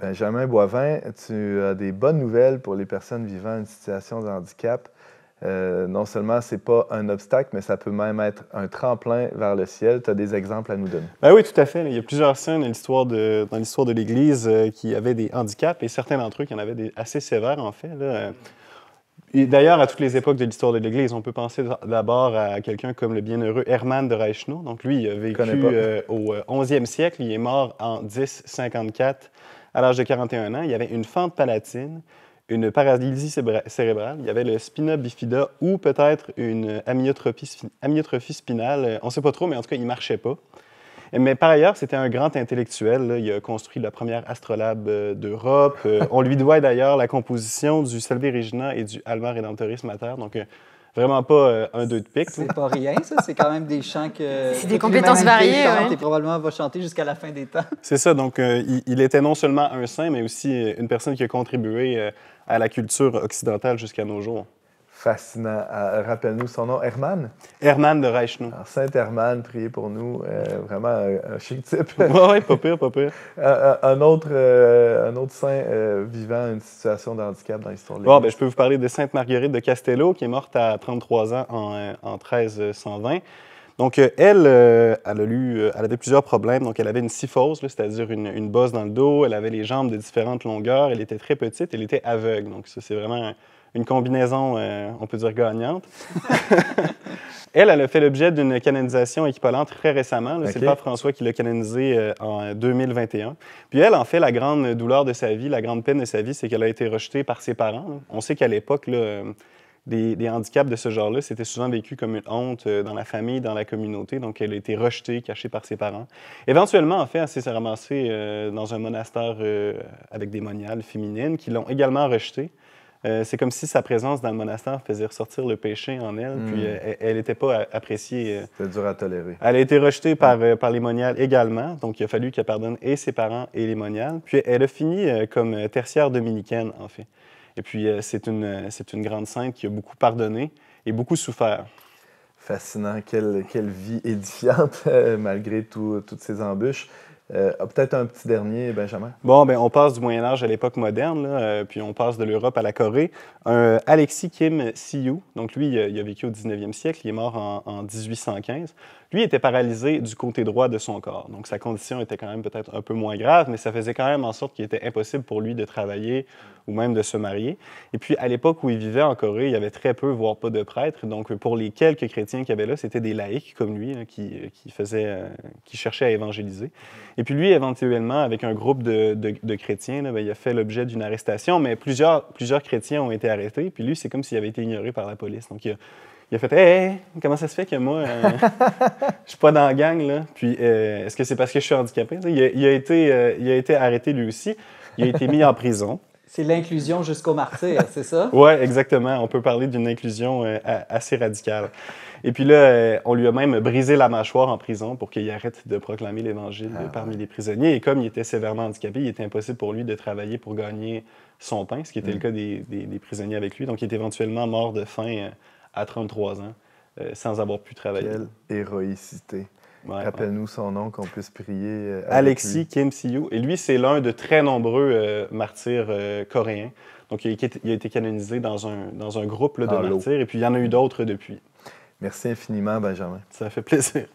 Benjamin Boivin, tu as des bonnes nouvelles pour les personnes vivant une situation de handicap. Non seulement ce n'est pas un obstacle, mais ça peut même être un tremplin vers le ciel. Tu as des exemples à nous donner? Ben oui, tout à fait. Il y a plusieurs scènes dans l'histoire de l'Église qui avaient des handicaps, et certains d'entre eux qui en avaient des assez sévères, en fait. Là. Et d'ailleurs, à toutes les époques de l'histoire de l'Église, on peut penser d'abord à quelqu'un comme le bienheureux Hermann de Reichenau. Donc lui, il a vécu au 11e siècle. Il est mort en 1054 à l'âge de 41 ans. Il avait une fente palatine, une paralysie cérébrale, il y avait le spina bifida ou peut-être une amyotrophie spinale. On ne sait pas trop, mais en tout cas, il ne marchait pas. Mais par ailleurs, c'était un grand intellectuel. Là. Il a construit la première astrolabe d'Europe. On lui doit d'ailleurs la composition du Salve Regina et du Alma Redemptoris Mater. Donc, vraiment pas un deux de pique. C'est pas rien, ça. C'est quand même des chants que... C'est des compétences variées, chante, ouais. et probablement va chanter jusqu'à la fin des temps. C'est ça. Donc, il était non seulement un saint, mais aussi une personne qui a contribué à la culture occidentale jusqu'à nos jours. Fascinant. Rappelle-nous son nom, Hermann? Hermann de Reichenau. Alors, Saint Hermann, priez pour nous. Vraiment un chic type. Oui, pas pire, pas pire. Un autre saint vivant une situation de handicap dans l'histoire de l'Église. Ben, je peux vous parler de Sainte Marguerite de Castello, qui est morte à 33 ans en 1320. Donc, elle avait plusieurs problèmes. Donc, elle avait une syphose, c'est-à-dire une bosse dans le dos. Elle avait les jambes de différentes longueurs. Elle était très petite. Elle était aveugle. Donc, ça, c'est vraiment une combinaison, on peut dire, gagnante. Elle a fait l'objet d'une canonisation équivalente très récemment. C'est le pape François qui l'a canonisée en 2021. Puis elle, en fait, la grande douleur de sa vie, la grande peine de sa vie, c'est qu'elle a été rejetée par ses parents. On sait qu'à l'époque, des handicaps de ce genre-là, c'était souvent vécu comme une honte dans la famille, dans la communauté. Donc, elle a été rejetée, cachée par ses parents. Éventuellement, en fait, elle s'est ramassée dans un monastère avec des moniales féminines qui l'ont également rejetée. C'est comme si sa présence dans le monastère faisait ressortir le péché en elle, puis elle n'était pas appréciée. C'était dur à tolérer. Elle a été rejetée par les moniales également, donc il a fallu qu'elle pardonne et ses parents et les moniales. Puis elle a fini comme tertiaire dominicaine, en fait. Et puis c'est une grande sainte qui a beaucoup pardonné et beaucoup souffert. Fascinant. Quelle vie édifiante, malgré toutes ces embûches. Peut-être un petit dernier, Benjamin. Bon, ben on passe du Moyen-Âge à l'époque moderne, là, puis on passe de l'Europe à la Corée. Alexis Kim Siu, donc lui, il a vécu au 19e siècle, il est mort en 1815. Lui était paralysé du côté droit de son corps. Donc sa condition était quand même peut-être un peu moins grave, mais ça faisait quand même en sorte qu'il était impossible pour lui de travailler ou même de se marier. Et puis à l'époque où il vivait en Corée, il y avait très peu, voire pas de prêtres. Donc pour les quelques chrétiens qu'il y avait là, c'était des laïcs comme lui là, qui cherchaient à évangéliser. Et puis lui, éventuellement, avec un groupe de chrétiens, là, il a fait l'objet d'une arrestation, mais plusieurs chrétiens ont été arrêtés. Puis lui, c'est comme s'il avait été ignoré par la police. Donc il a fait « Hey, comment ça se fait que moi, je suis pas dans la gang, là? Puis est-ce que c'est parce que je suis handicapé? » Il a été arrêté lui aussi. Il a été mis en prison. C'est l'inclusion jusqu'au martyr, c'est ça? Oui, exactement. On peut parler d'une inclusion assez radicale. Et puis là, on lui a même brisé la mâchoire en prison pour qu'il arrête de proclamer l'Évangile parmi les prisonniers. Et comme il était sévèrement handicapé, il était impossible pour lui de travailler pour gagner son pain, ce qui était le cas des prisonniers avec lui. Donc, il est éventuellement mort de faim à 33 ans, sans avoir pu travailler. Quelle héroïcité. Ouais, rappelle-nous son nom, qu'on puisse prier Alexis Kim Siu. Et lui, c'est l'un de très nombreux martyrs coréens. Donc, il a été canonisé dans un groupe là, de martyrs. Et puis, il y en a eu d'autres depuis. Merci infiniment, Benjamin. Ça fait plaisir.